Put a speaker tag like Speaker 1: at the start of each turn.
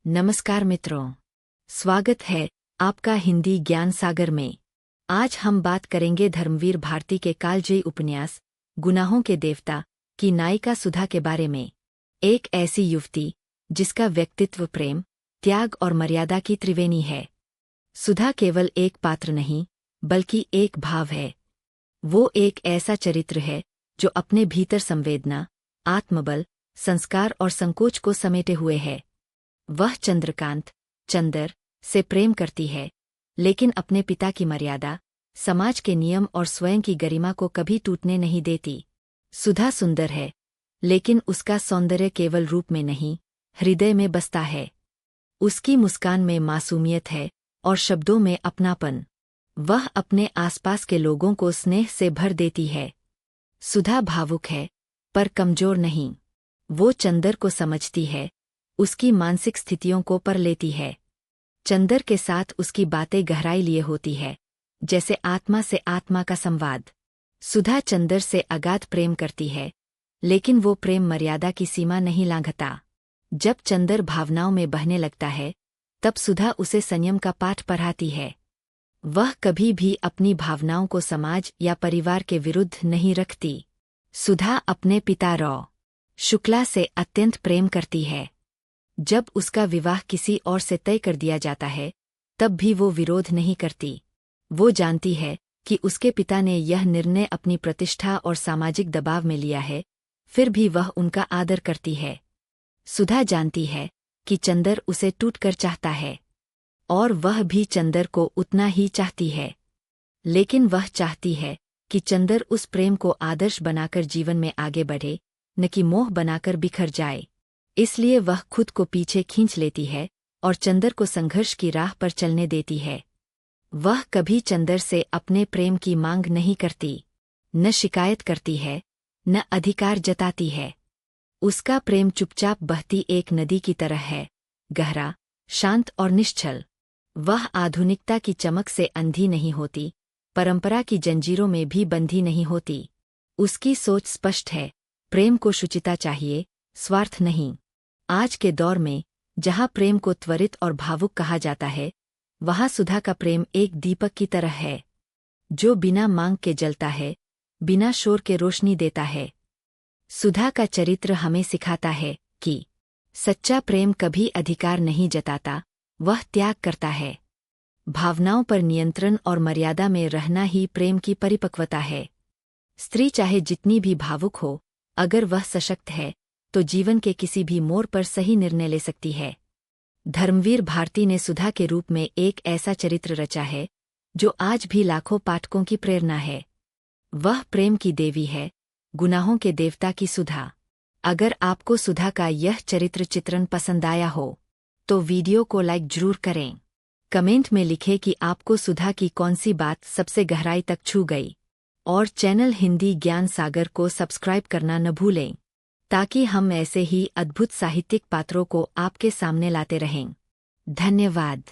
Speaker 1: नमस्कार मित्रों, स्वागत है आपका हिंदी ज्ञान सागर में। आज हम बात करेंगे धर्मवीर भारती के कालजयी उपन्यास गुनाहों के देवता की नायिका सुधा के बारे में। एक ऐसी युवती जिसका व्यक्तित्व प्रेम, त्याग और मर्यादा की त्रिवेणी है। सुधा केवल एक पात्र नहीं बल्कि एक भाव है। वो एक ऐसा चरित्र है जो अपने भीतर संवेदना, आत्मबल, संस्कार और संकोच को समेटे हुए है। वह चंद्रकांत चंदर से प्रेम करती है, लेकिन अपने पिता की मर्यादा, समाज के नियम और स्वयं की गरिमा को कभी टूटने नहीं देती। सुधा सुंदर है, लेकिन उसका सौंदर्य केवल रूप में नहीं, हृदय में बसता है। उसकी मुस्कान में मासूमियत है और शब्दों में अपनापन। वह अपने आसपास के लोगों को स्नेह से भर देती है। सुधा भावुक है, पर कमजोर नहीं। वो चंदर को समझती है, उसकी मानसिक स्थितियों को पर लेती है। चंदर के साथ उसकी बातें गहराई लिए होती है, जैसे आत्मा से आत्मा का संवाद। सुधा चंदर से अगाध प्रेम करती है, लेकिन वो प्रेम मर्यादा की सीमा नहीं लांघता। जब चंदर भावनाओं में बहने लगता है, तब सुधा उसे संयम का पाठ पढ़ाती है। वह कभी भी अपनी भावनाओं को समाज या परिवार के विरुद्ध नहीं रखती। सुधा अपने पिता रॉ शुक्ला से अत्यंत प्रेम करती है। जब उसका विवाह किसी और से तय कर दिया जाता है, तब भी वो विरोध नहीं करती। वो जानती है कि उसके पिता ने यह निर्णय अपनी प्रतिष्ठा और सामाजिक दबाव में लिया है, फिर भी वह उनका आदर करती है। सुधा जानती है कि चंदर उसे टूटकर चाहता है, और वह भी चंदर को उतना ही चाहती है। लेकिन वह चाहती है कि चंदर उस प्रेम को आदर्श बनाकर जीवन में आगे बढ़े, न कि मोह बनाकर बिखर जाए। इसलिए वह खुद को पीछे खींच लेती है और चंदर को संघर्ष की राह पर चलने देती है। वह कभी चंदर से अपने प्रेम की मांग नहीं करती, न शिकायत करती है, न अधिकार जताती है। उसका प्रेम चुपचाप बहती एक नदी की तरह है, गहरा, शांत और निश्चल। वह आधुनिकता की चमक से अंधी नहीं होती, परंपरा की जंजीरों में भी बंधी नहीं होती। उसकी सोच स्पष्ट है, प्रेम को शुचिता चाहिए, स्वार्थ नहीं। आज के दौर में, जहाँ प्रेम को त्वरित और भावुक कहा जाता है, वहाँ सुधा का प्रेम एक दीपक की तरह है, जो बिना मांग के जलता है, बिना शोर के रोशनी देता है। सुधा का चरित्र हमें सिखाता है कि सच्चा प्रेम कभी अधिकार नहीं जताता, वह त्याग करता है। भावनाओं पर नियंत्रण और मर्यादा में रहना ही प्रेम की परिपक्वता है। स्त्री चाहे जितनी भी भावुक हो, अगर वह सशक्त है, तो जीवन के किसी भी मोड़ पर सही निर्णय ले सकती है। धर्मवीर भारती ने सुधा के रूप में एक ऐसा चरित्र रचा है, जो आज भी लाखों पाठकों की प्रेरणा है। वह प्रेम की देवी है, गुनाहों के देवता की सुधा। अगर आपको सुधा का यह चरित्र चित्रण पसंद आया हो, तो वीडियो को लाइक जरूर करें। कमेंट में लिखें कि आपको सुधा की कौन सी बात सबसे गहराई तक छू गई। और चैनल हिंदी ज्ञान सागर को सब्सक्राइब करना न भूलें, ताकि हम ऐसे ही अद्भुत साहित्यिक पात्रों को आपके सामने लाते रहें। धन्यवाद।